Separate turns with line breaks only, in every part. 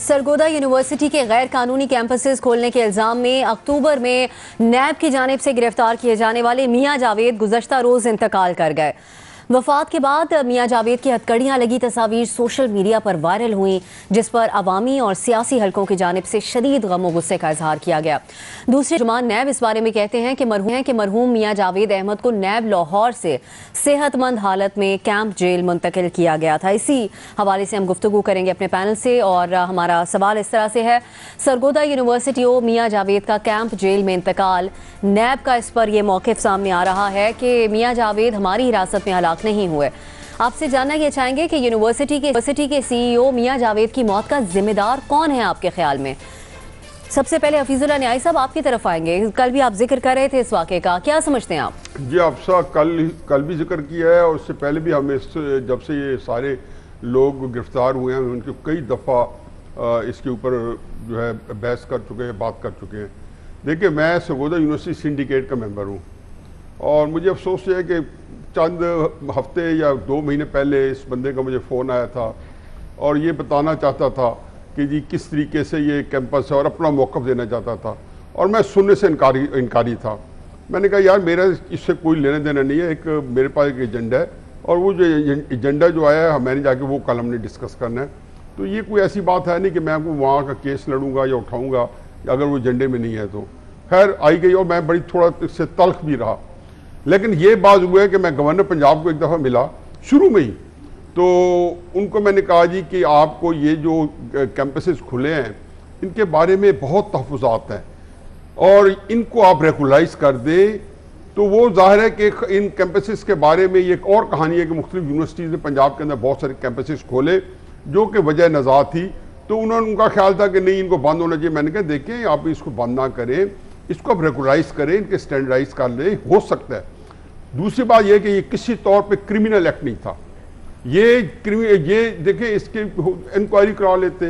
Sargodha university کے غیر قانونی کیمپسز کھولنے کے الزام میں اکتوبر میں نیب کی جانب سے گرفتار کیے جانے والے میاں جاوید گزشتہ روز انتقال کر گئے۔ وفات کے بعد میاں جاوید کی ہتکڑیاں لگی تصاویر سوشل میڈیا پر وائرل ہوئیں، جس پر عوامی اور سیاسی حلقوں کی جانب سے شدید غم و غصے کا اظہار کیا گیا۔ دوسرے ترجمان نیب اس بارے میں کہتے ہیں کہ مرحوم میاں جاوید احمد کو نیب لاہور سے صحت مند حالت میں کیمپ جیل منتقل کیا گیا تھا۔ اسی حوالے سے ہم گفتگو کریں گے اپنے پینل سے، اور ہمارا سوال اس طرح سے ہے: سرگودا یونیورسٹی و میاں جاوید کا کیمپ جیل میں انتقال، نیب کا اس پر یہ موقف سامنے آ رہا ہے کہ میاں جاوید ہماری حراست میں ہلاک نہیں ہوئے۔ آپ سے جاننا یہ چاہیں گے کہ یونیورسٹی کے سی ای او میاں جاوید کی موت کا ذمہ دار کون ہے آپ کے خیال میں؟ سب سے پہلے حفیظ اللہ نیائی صاحب آپ کی طرف آئیں گے۔ کل بھی آپ ذکر کر رہے تھے اس واقعے کا، کیا سمجھتے ہیں آپ؟
جی افسا، کل بھی ذکر کیا ہے، اور اس سے پہلے بھی ہم جب سے یہ سارے لوگ گرفتار ہوئے ہیں ان کے کئی دفعہ اس کے اوپر جو ہے بحث کر چکے ہیں، بات کر چکے ہیں۔ دیکھیں، میں سرگودا یونیورسٹی سنڈیکیٹ کا ممبر ہوں، اور مجھے افسوس ہے کہ چند ہفتے یا 2 مہینے پہلے اس بندے کا مجھے فون آیا تھا اور یہ بتانا چاہتا تھا کہ جی کس طریقے سے یہ کیمپس ہے، اور اپنا موقف دینا چاہتا تھا، اور میں سننے سے انکاری تھا۔ میں نے کہا یار میرا اس سے کوئی لینا دینا نہیں ہے، ایک میرے پاس ایک ایجنڈا ہے، اور وہ جو ایجنڈا جو آیا ہے میں نے جا کے وہ کل ہم نے ڈسکس کرنا ہے۔ تو یہ کوئی ایسی بات ہے نہیں کہ میں وہاں کا کیس لڑوں گا یا اٹھاؤں گا اگر وہ ایجنڈے میں نہیں ہے تو۔ خیر آئی گئی، اور میں بڑی تھوڑا اس سے تلخ بھی رہا، لیکن یہ بات ہوا ہے کہ میں گورنر پنجاب کو ایک دفعہ ملا شروع میں ہی، تو ان کو میں نے کہا جی کہ آپ کو یہ جو کیمپسز کھلے ہیں ان کے بارے میں بہت تحفظات ہیں، اور ان کو آپ ریگولائز کر دیں۔ تو وہ ظاہر ہے کہ ان کیمپسز کے بارے میں یہ ایک اور کہانی ہے کہ مختلف یونیورسٹیز نے پنجاب کے اندر بہت سارے کیمپسز کھولے جو کہ وجہ نزاع تھی، تو ان کا خیال تھا کہ نہیں ان کو بند ہونا چاہیے۔ میں نے کہا دیکھیں آپ اس کو بند نہ کریں، اس کو آپ ریگولائز کریں، ان کے اسٹینڈرڈائز کر لیں، ہو سکتا ہے۔ دوسری بات یہ کہ یہ کسی طور پہ کرمنل ایکٹ نہیں تھا، یہ دیکھیں اس کی انکوائری کرا لیتے،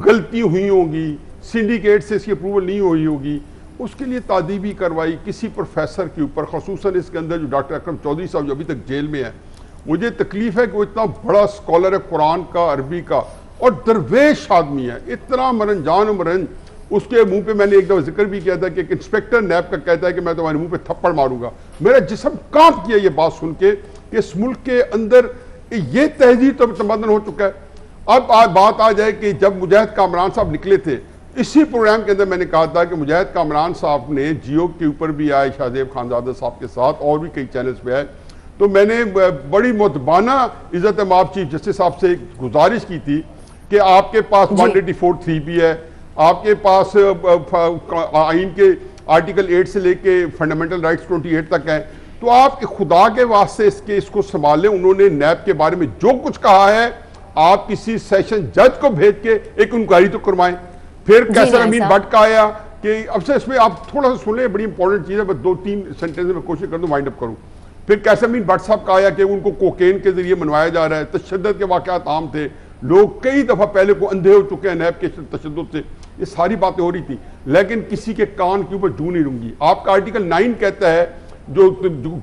غلطی ہوئی ہوگی، سنڈیکیٹ سے اس کی اپروول نہیں ہوئی ہوگی، اس کے لیے تعدیبی کارروائی کسی پروفیسر کے اوپر، خصوصاً اس کے اندر جو ڈاکٹر اکرم چودھری صاحب جو ابھی تک جیل میں ہے۔ مجھے تکلیف ہے کہ وہ اتنا بڑا اسکالر ہے قرآن کا، عربی کا، اور درویش آدمی ہے، اتنا مرن جان و مرن۔ اس کے منہ پہ میں نے ایک دفعہ ذکر بھی کیا تھا کہ ایک انسپیکٹر نیب کا کہتا ہے کہ میں تمہارے منہ پہ تھپڑ ماروں گا۔ میرا جسم کانپ کیا یہ بات سن کے کہ اس ملک کے اندر یہ تہذیب تو تمدن ہو چکا ہے۔ اب بات آ جائے کہ جب مجاہد کامران صاحب نکلے تھے، اسی پروگرام کے اندر میں نے کہا تھا کہ مجاہد کامران صاحب نے جیو کے اوپر بھی آئے شاہ زیب خانزادہ صاحب کے ساتھ، اور بھی کئی چینلز پہ آئے، تو میں نے بڑی مؤدبانہ عزت مآب چیف جسٹس صاحب سے گزارش کی تھی کہ آپ کے پاس 184(3) بھی ہے، آپ کے پاس آئین کے آرٹیکل 8 سے لے کے فنڈامنٹل رائٹس 28 تک ہیں، تو آپ کے خدا کے واسطے اس کو سنبھال لیں۔ انہوں نے نیب کے بارے میں جو کچھ کہا ہے آپ کسی سیشن جج کو بھیج کے ایک انکوائری تو کروائیں۔ پھر کیسر امین بٹ کا آیا کہ اب سے اس میں آپ تھوڑا سا سن لیں، بڑی امپورٹنٹ چیز ہے، بس 2-3 سینٹنس میں کوشش کر دوں وائنڈ اپ کروں۔ پھر کیسر امین بٹ صاحب کا آیا کہ ان کو کوکین کے ذریعے منوایا جا رہا ہے، تشدد کے واقعات عام تھے، لوگ کئی دفعہ پہلے کو اندھے ہو چکے ہیں نیب کے تشدد سے، یہ ساری باتیں ہو رہی تھی، لیکن کسی کے کان کے اوپر جو نہیں رونگی۔ آپ کا آرٹیکل 9 کہتا ہے جو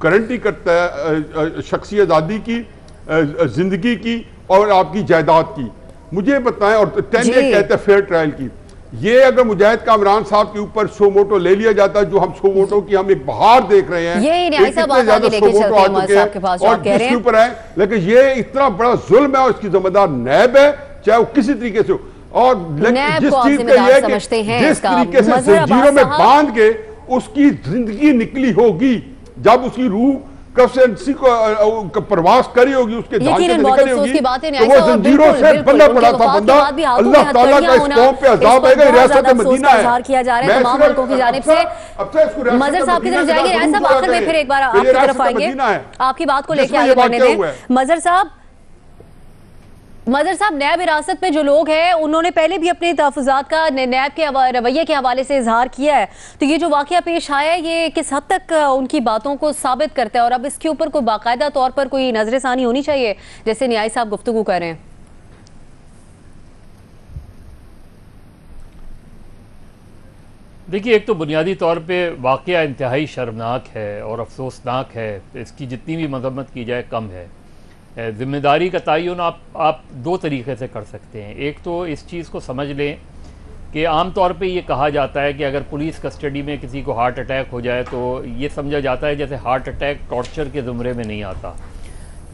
گارنٹی کرتا ہے شخصی آزادی کی، زندگی کی اور آپ کی جائیداد کی، مجھے بتائیں، اور 10 کہتا ہے فیئر ٹرائل کی۔ یہ اگر مجاہد کامران صاحب کے اوپر سو موٹو لے لیا جاتا، جو ہم سو موٹو کی ہم ایک بہار دیکھ رہے ہیں، اتنے زیادہ سو موٹو آ چکے ہیں اور جس کے اوپر ہے، لیکن یہ اتنا بڑا ظلم ہے اور اس کی ذمہ دار نیب ہے، چاہے وہ کسی طریقے سے ہو۔ اور جس چیز کا یہ ہے کہ جس طریقے سے زنجیروں میں باندھ کے اس کی زندگی نکلی ہوگی، جب اس کی روح کفسنسی کو پرواز کری ہوگی، اس کے جان سے نکلی ہوگی، تو وہ زنجیروں سے بندہ پڑا تھا بندہ، اللہ تعالیٰ کا اس قوم پہ عذاب ہے گا، ریاست مدینہ ہے۔
مظہر صاحب کی طرف جائیں گے، ریاض صاحب آخر میں پھر ایک بار آپ کی طرف آئیں گے، آپ کی بات کو لے کے آگے بڑھنے دیں۔ مظہر صاحب، نیب حراست میں جو لوگ ہیں انہوں نے پہلے بھی اپنے تحفظات کا نیب کے رویے کے حوالے سے اظہار کیا ہے، تو یہ جو واقعہ پیش آیا ہے یہ کس حد تک ان کی باتوں کو ثابت کرتا ہے، اور اب اس کے اوپر کوئی باقاعدہ طور پر کوئی نظر ثانی ہونی چاہیے جیسے نیائی صاحب گفتگو کر رہے ہیں؟
دیکھیے، ایک تو بنیادی طور پہ واقعہ انتہائی شرمناک ہے اور افسوسناک ہے، اس کی جتنی بھی مذمت کی جائے کم ہے۔ ذمہ داری کا تعین آپ دو طریقے سے کر سکتے ہیں. ایک تو اس چیز کو سمجھ لیں کہ عام طور پہ یہ کہا جاتا ہے کہ اگر پولیس کسٹڈی میں کسی کو ہارٹ اٹیک ہو جائے تو یہ سمجھا جاتا ہے جیسے ہارٹ اٹیک ٹارچر کے زمرے میں نہیں آتا,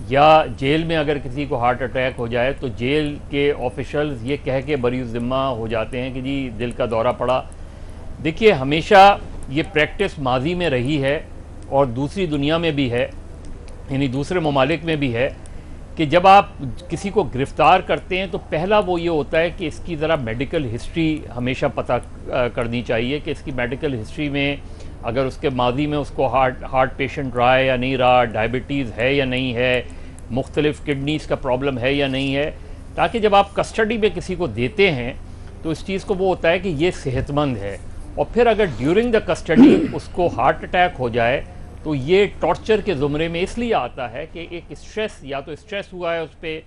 یا جیل میں اگر کسی کو ہارٹ اٹیک ہو جائے تو جیل کے آفیشلز یہ کہہ کے بری الذمہ ہو جاتے ہیں کہ جی دل کا دورہ پڑا. دیکھیے ہمیشہ یہ پریکٹس ماضی میں رہی ہے اور دوسری دنیا میں بھی ہے, یعنی دوسرے ممالک میں بھی ہے, کہ جب آپ کسی کو گرفتار کرتے ہیں تو پہلا وہ یہ ہوتا ہے کہ اس کی ذرا میڈیکل ہسٹری ہمیشہ پتہ کرنی چاہیے کہ اس کی میڈیکل ہسٹری میں اگر اس کے ماضی میں اس کو ہارٹ پیشنٹ رہا ہے یا نہیں رہا, ڈائبٹیز ہے یا نہیں ہے, مختلف کڈنیز کا پرابلم ہے یا نہیں ہے, تاکہ جب آپ کسٹڈی میں کسی کو دیتے ہیں تو اس چیز کو وہ ہوتا ہے کہ یہ صحت مند ہے. اور پھر اگر ڈیورنگ دا کسٹڈی اس کو ہارٹ اٹیک ہو جائے تو یہ ٹارچر کے زمرے میں اس لیے آتا ہے کہ ایک اسٹریس, یا تو اسٹریس ہوا ہے اس پہ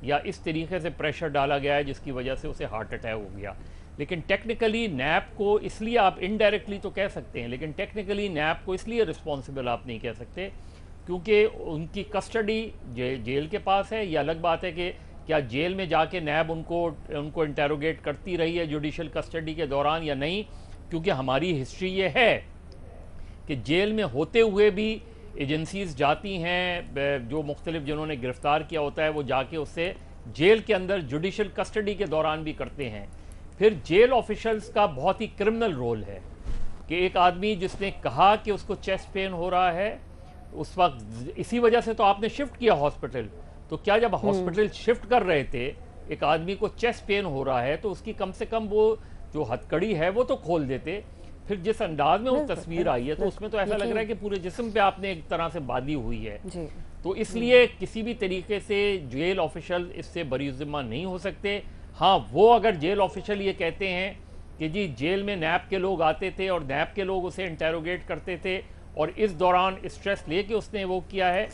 یا اس طریقے سے پریشر ڈالا گیا ہے جس کی وجہ سے اسے ہارٹ اٹیک ہو گیا. لیکن ٹیکنیکلی نیب کو اس لیے آپ انڈائریکٹلی تو کہہ سکتے ہیں, لیکن ٹیکنیکلی نیب کو اس لیے رسپانسبل آپ نہیں کہہ سکتے کیونکہ ان کی کسٹڈی جیل کے پاس ہے. یہ الگ بات ہے کہ کیا جیل میں جا کے نیب ان کو انٹیروگیٹ کرتی رہی ہے جوڈیشل کسٹڈی کے دوران یا نہیں, کیونکہ ہماری ہسٹری یہ ہے کہ جیل میں ہوتے ہوئے بھی ایجنسیز جاتی ہیں, جو مختلف جنہوں نے گرفتار کیا ہوتا ہے وہ جا کے اس سے جیل کے اندر جوڈیشل کسٹڈی کے دوران بھی کرتے ہیں. پھر جیل آفیشلز کا بہت ہی کرمنل رول ہے کہ ایک آدمی جس نے کہا کہ اس کو چیسٹ پین ہو رہا ہے, اس وقت اسی وجہ سے تو آپ نے شفٹ کیا ہاسپٹل, تو کیا جب ہاسپٹل شفٹ کر رہے تھے ایک آدمی کو چیسٹ پین ہو رہا ہے تو اس کی کم سے کم وہ جو ہتھ کڑی ہے وہ تو کھول دیتے. پھر جس انداز میں وہ تصویر آئی ہے تو اس میں تو ایسا لگ رہا ہے کہ پورے جسم پہ آپ نے ایک طرح سے باندھی ہوئی ہے, تو اس لیے کسی بھی طریقے سے جیل آفیشل اس سے بری ذمہ نہیں ہو سکتے. ہاں وہ اگر جیل آفیشل یہ کہتے ہیں کہ جی جیل میں نیب کے لوگ آتے تھے اور نیب کے لوگ اسے انٹیروگیٹ کرتے تھے اور اس دوران اسٹریس لے کے اس نے وہ کیا ہے,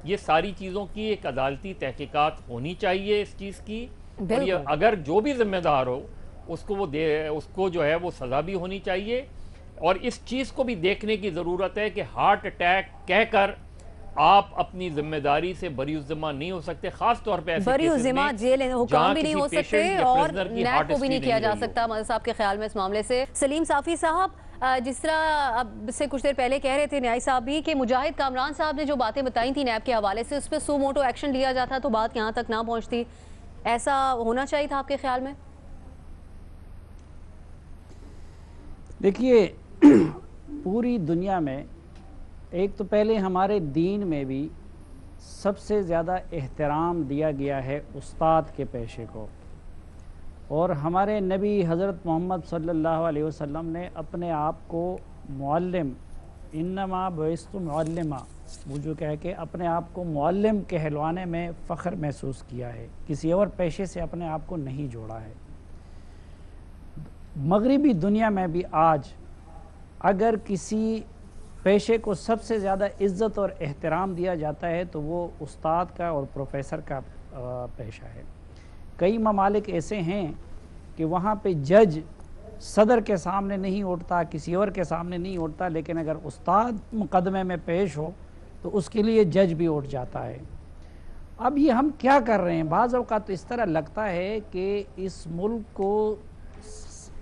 یہ ساری چیزوں کی ایک عدالتی تحقیقات ہونی چاہیے اس چیز کی, اور یہ اگر جو بھی ذمہ دار ہو اس کو جو ہے وہ سزا بھی ہونی چاہیے. اور اس چیز کو بھی دیکھنے کی ضرورت ہے کہ ہارٹ اٹیک کہہ کر آپ اپنی ذمہ داری سے بری الذمہ نہیں ہو سکتے, خاص طور پہ ایسے
بری الذمہ جیل حکام بھی نہیں ہو سکتے اور نیب کو بھی نہیں کیا جا سکتا. مدد صاحب کے خیال میں اس معاملے سے سلیم صافی صاحب جس طرح اب سے کچھ دیر پہلے کہہ رہے تھے نیائی صاحب بھی کہ مجاہد کامران صاحب نے جو باتیں بتائی تھیں نیب کے حوالے سے اس پہ سو موٹو ایکشن لیا جاتا تو بات یہاں تک نہ پہنچتی, ایسا ہونا چاہیے تھا آپ کے خیال میں؟
دیکھیے پوری دنیا میں ایک تو پہلے ہمارے دین میں بھی سب سے زیادہ احترام دیا گیا ہے استاد کے پیشے کو, اور ہمارے نبی حضرت محمد صلی اللہ علیہ وسلم نے اپنے آپ کو معلم, انما بعثت معلما, وہ جو کہہ کے اپنے آپ کو معلم کہلوانے میں فخر محسوس کیا ہے, کسی اور پیشے سے اپنے آپ کو نہیں جوڑا ہے. مغربی دنیا میں بھی آج اگر کسی پیشے کو سب سے زیادہ عزت اور احترام دیا جاتا ہے تو وہ استاد کا اور پروفیسر کا پیشہ ہے. کئی ممالک ایسے ہیں کہ وہاں پہ جج صدر کے سامنے نہیں اٹھتا, کسی اور کے سامنے نہیں اٹھتا, لیکن اگر استاد مقدمے میں پیش ہو تو اس کے لیے جج بھی اٹھ جاتا ہے. اب یہ ہم کیا کر رہے ہیں؟ بعض اوقات تو اس طرح لگتا ہے کہ اس ملک کو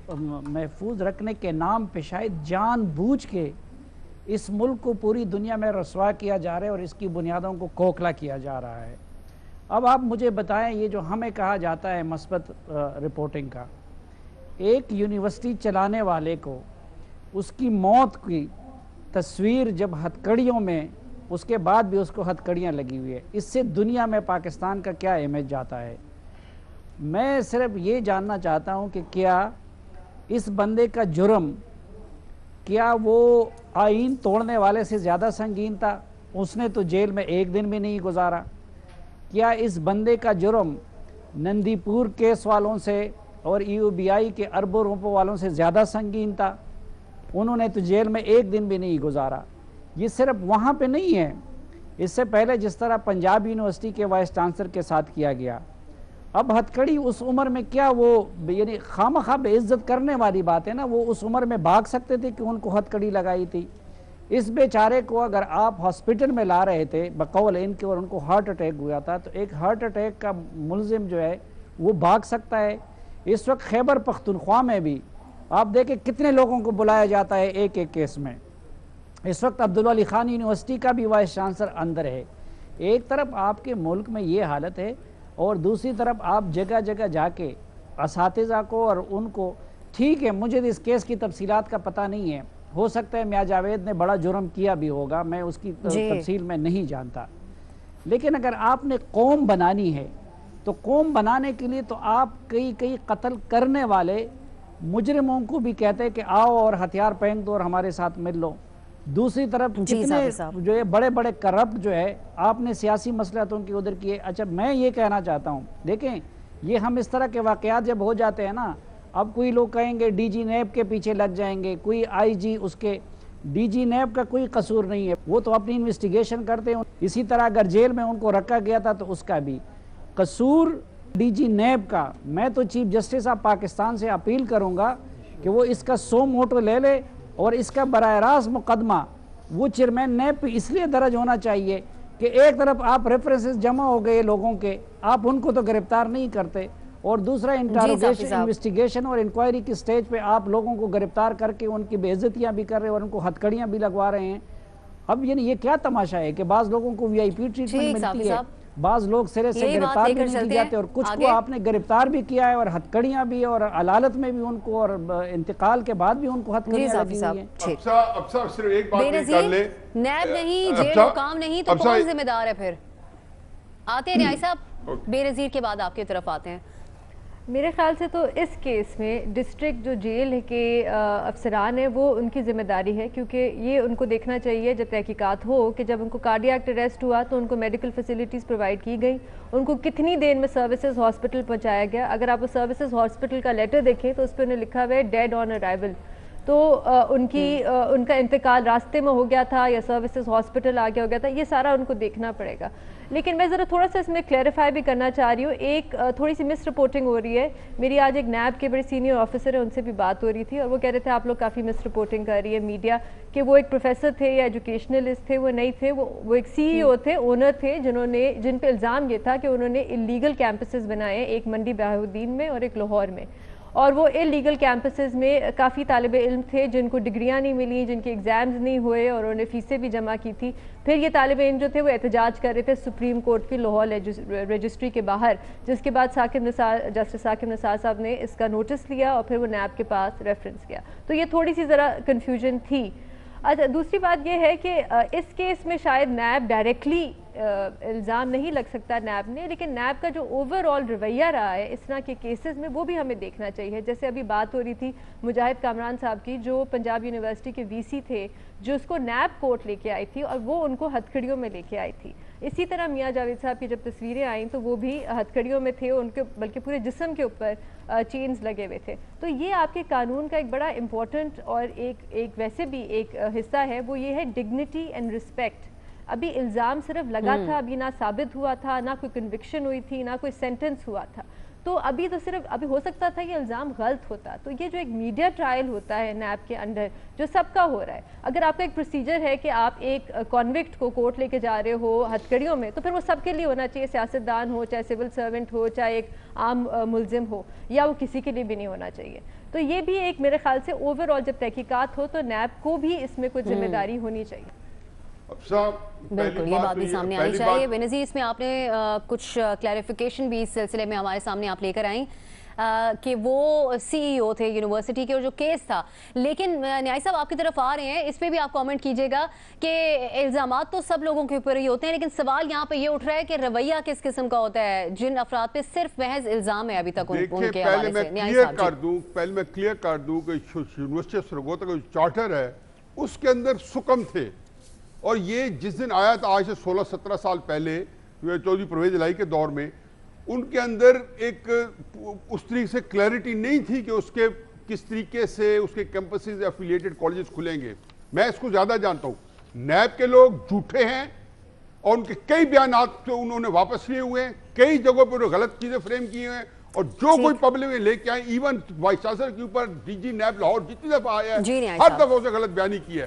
محفوظ رکھنے کے نام پہ شاید جان بوجھ کے اس ملک کو پوری دنیا میں رسوا کیا جا رہا ہے اور اس کی بنیادوں کو کھوکھلا کیا جا رہا ہے. اب آپ مجھے بتائیں, یہ جو ہمیں کہا جاتا ہے مثبت رپورٹنگ کا, ایک یونیورسٹی چلانے والے کو اس کی موت کی تصویر جب ہتھکڑیوں میں, اس کے بعد بھی اس کو ہتھکڑیاں لگی ہوئی ہے, اس سے دنیا میں پاکستان کا کیا امیج جاتا ہے؟ میں صرف یہ جاننا چاہتا ہوں کہ کیا اس بندے کا جرم کیا وہ آئین توڑنے والے سے زیادہ سنگین تھا؟ اس نے تو جیل میں ایک دن بھی نہیں گزارا. کیا اس بندے کا جرم نندی پور کیس والوں سے اور EOBI کے اربوں روپوں والوں سے زیادہ سنگین تھا؟ انہوں نے تو جیل میں ایک دن بھی نہیں گزارا. یہ صرف وہاں پہ نہیں ہے, اس سے پہلے جس طرح پنجاب یونیورسٹی کے وائس چانسلر کے ساتھ کیا گیا. اب ہتھکڑی اس عمر میں کیا وہ یعنی خواہ بے عزت کرنے والی بات ہے نا, وہ اس عمر میں بھاگ سکتے تھے کہ ان کو ہتھکڑی لگائی تھی. اس بیچارے کو اگر آپ ہاسپٹل میں لا رہے تھے بقول ان کے اور ان کو ہارٹ اٹیک ہوا تھا تو ایک ہارٹ اٹیک کا ملزم جو ہے وہ بھاگ سکتا ہے؟ اس وقت خیبر پختونخوا میں بھی آپ دیکھیں کتنے لوگوں کو بلایا جاتا ہے ایک ایک کیس میں. اس وقت عبدالولی خان یونیورسٹی کا بھی وائس چانسلر اندر ہے. ایک طرف آپ کے ملک میں یہ حالت ہے اور دوسری طرف آپ جگہ جگہ جا کے اساتذہ کو اور ان کو، ٹھیک ہے مجھے اس کیس کی تفصیلات کا پتہ نہیں ہے، ہو سکتا ہے میاں جاوید نے بڑا جرم کیا بھی ہوگا، میں اس کی تفصیل میں نہیں جانتا، لیکن اگر آپ نے قوم بنانی ہے تو قوم بنانے کے لیے تو آپ کئی قتل کرنے والے مجرموں کو بھی کہتے ہیں کہ آؤ اور ہتھیار پھینک دو اور ہمارے ساتھ مل لو. دوسری طرف کتنے جو ہے بڑے بڑے کرپٹ جو ہے آپ نے سیاسی مصلحتوں کی ادھر کیے. اچھا میں یہ کہنا چاہتا ہوں، دیکھیں یہ ہم اس طرح کے واقعات جب ہو جاتے ہیں نا، اب کوئی لوگ کہیں گے ڈی جی نیب کے پیچھے لگ جائیں گے، کوئی آئی جی، اس کے ڈی جی نیب کا کوئی قصور نہیں ہے، وہ تو اپنی انویسٹیگیشن کرتے ہیں. اسی طرح اگر جیل میں ان کو رکھا گیا تھا تو اس کا بھی قصور ڈی جی نیب کا. میں تو چیف جسٹس آف پاکستان سے اپیل کروں گا کہ وہ اس کا سو موٹو لے لے اور اس کا براہ راست مقدمہ وہ چیئرمین نیب پہ اس لیے درج ہونا چاہیے کہ ایک طرف آپ ریفرنسز جمع ہو گئے لوگوں کے، آپ ان کو تو گرفتار نہیں کرتے، اور دوسرا انٹروگیشن انویسٹیگیشن اور انکوائری کی سٹیج پہ آپ لوگوں کو گرفتار کر کے ان کی بے عزتیاں بھی کر رہے ہیں اور ان کو ہتھکڑیاں بھی لگوا رہے ہیں. اب یعنی یہ کیا تماشا ہے کہ بعض لوگوں کو وی آئی پی ٹریٹمنٹ ملتی ہے، بعض لوگ سرے سے گرفتار بھی نہیں کی جاتے، اور کچھ کو آپ نے گرفتار بھی کیا ہے اور ہتھکڑیاں بھی، اور عدالت میں بھی ان کو، اور انتقال کے بعد بھی ان کو ہتھکڑیاں لگی ہوئی ہیں.
اب صرف ایک بات کر لیں،
نیب نہیں، جیل حکام نہیں تو کون ذمہ دار ہے پھر؟ آتے ہیں نیائی صاحب، بے نظیر کے بعد آپ کی طرف آتے ہیں.
میرے خیال سے تو اس کیس میں ڈسٹرکٹ جو جیل کے افسران ہیں وہ ان کی ذمہ داری ہے، کیونکہ یہ ان کو دیکھنا چاہیے جب تحقیقات ہو کہ جب ان کو کارڈیاک اریسٹ ہوا تو ان کو میڈیکل فیسلٹیز پرووائڈ کی گئی، ان کو کتنی دیر میں سروسز ہاسپٹل پہنچایا گیا. اگر آپ وہ سروسز ہاسپٹل کا لیٹر دیکھیں تو اس پہ انہیں لکھا ہوا ہے ڈیڈ آن ارائیول، تو ان کا انتقال راستے میں ہو گیا تھا یا سروسز ہاسپٹل آ گیا ہو گیا تھا، یہ سارا ان کو دیکھنا پڑے گا. لیکن میں ذرا تھوڑا سا اس میں کلیریفائی بھی کرنا چاہ رہی ہوں. ایک تھوڑی سی مس رپورٹنگ ہو رہی ہے. میری آج ایک نیب کے بڑے سینئر آفیسر ہیں، ان سے بھی بات ہو رہی تھی، اور وہ کہہ رہے تھے آپ لوگ کافی مس رپورٹنگ کر رہی ہے میڈیا، کہ وہ ایک پروفیسر تھے یا ایجوکیشنلسٹ تھے، وہ نہیں تھے، وہ ایک سی ای او تھے، اونر تھے، جن پہ الزام یہ تھا کہ انہوں نے اللیگل کیمپسز بنائے ہیں، ایک منڈی بہاؤالدین میں اور ایک لاہور میں، اور وہ اللیگل کیمپسز میں کافی طالب علم تھے جن کو ڈگریاں نہیں ملی، جن کے ایگزامز نہیں ہوئے، اور انہوں نے فیسیں بھی جمع کی تھی. پھر یہ طالب علم جو تھے وہ احتجاج کر رہے تھے سپریم کورٹ کی لاہور رجسٹری کے باہر، جس کے بعد جسٹس ثاقب نثار صاحب نے اس کا نوٹس لیا اور پھر وہ نیب کے پاس ریفرنس کیا. تو یہ تھوڑی سی ذرا کنفیوژن تھی. اچھا، دوسری بات یہ ہے کہ اس کیس میں شاید نیب ڈائریکٹلی الزام نہیں لگ سکتا نیب نے، لیکن نیب کا جو اوور آل رویہ رہا ہے اس طرح کے کیسز میں وہ بھی ہمیں دیکھنا چاہیے. جیسے ابھی بات ہو رہی تھی مجاہد کامران صاحب کی، جو پنجاب یونیورسٹی کے وی سی تھے، جو اس کو نیب کورٹ لے کے آئی تھی اور وہ ان کو ہتھکڑیوں میں لے کے آئی تھی. اسی طرح میاں جاوید صاحب کی جب تصویریں آئیں تو وہ بھی ہتھکڑیوں میں تھے، ان کے بلکہ پورے جسم کے اوپر چینز لگے ہوئے تھے. تو یہ آپ کے قانون کا ایک بڑا امپورٹنٹ اور ایک ویسے بھی ایک حصہ ہے، وہ یہ ہے ڈگنیٹی اینڈ رسپیکٹ. ابھی الزام صرف لگا تھا، ابھی نہ ثابت ہوا تھا، نہ کوئی کنوکشن ہوئی تھی، نہ کوئی سینٹنس ہوا تھا. تو ابھی ہو سکتا تھا یہ الزام غلط ہوتا. تو یہ جو ایک میڈیا ٹرائل ہوتا ہے نیب کے انڈر جو سب کا ہو رہا ہے، اگر آپ کا ایک پروسیجر ہے کہ آپ ایک کانوکٹ کو کورٹ لے کے جا رہے ہو ہتھکڑیوں میں، تو پھر وہ سب کے لیے ہونا چاہیے، سیاستدان ہو، چاہے سول سرونٹ ہو، چاہے ایک عام ملزم ہو، یا وہ کسی کے لیے بھی نہیں ہونا چاہیے. تو یہ بھی ایک میرے خیال سے اوور آل جب تحقیقات ہو تو نیب کو بھی اس میں کچھ ذمہ داری ہونی چاہیے.
بالکل، یہ بات بھی سامنے آنی چاہیے. بینظیر، اس میں آپ نے کچھ کلیریفیکیشن بھی اس سلسلے میں ہمارے سامنے آپ لے کر آئیں کہ وہ سی ای او تھے یونیورسٹی کے اور جو کیس تھا. لیکن نیائی صاحب آپ کی طرف آ رہے ہیں، اس پہ بھی آپ کامنٹ کیجئے گا کہ الزامات تو سب لوگوں کے اوپر ہی ہوتے ہیں، لیکن سوال یہاں پہ یہ اٹھ رہا ہے کہ رویہ کس قسم کا ہوتا ہے جن افراد پہ صرف محض الزام ہے ابھی تک ان کے حوالے سے.
پہلے میں کلیئر کر دوں کہ یونیورسٹی آف سرگودا کا جو چارٹر ہے اس کے اندر سکم تھے، اور یہ جس دن آیا تھا آج سے 16-17 سال پہلے چودھری پرویز الہی کے دور میں، ان کے اندر ایک اس طریقے سے کلیئرٹی نہیں تھی کہ اس کے کس طریقے سے اس کے کیمپسز ایفیلیٹڈ کالجز کھلیں گے. میں اس کو زیادہ جانتا ہوں. نیب کے لوگ جھوٹے ہیں اور ان کے کئی بیانات انہوں نے واپس لیے ہوئے ہیں، کئی جگہوں پر غلط چیزیں فریم کی ہیں، اور جو کوئی پبلک میں لے کے آئے، ایون وائس چانسلر کے اوپر ڈی جی نیب لاہور جتنی دفعہ آیا ہے ہر دفعہ اسے غلط بیانی کی ہے.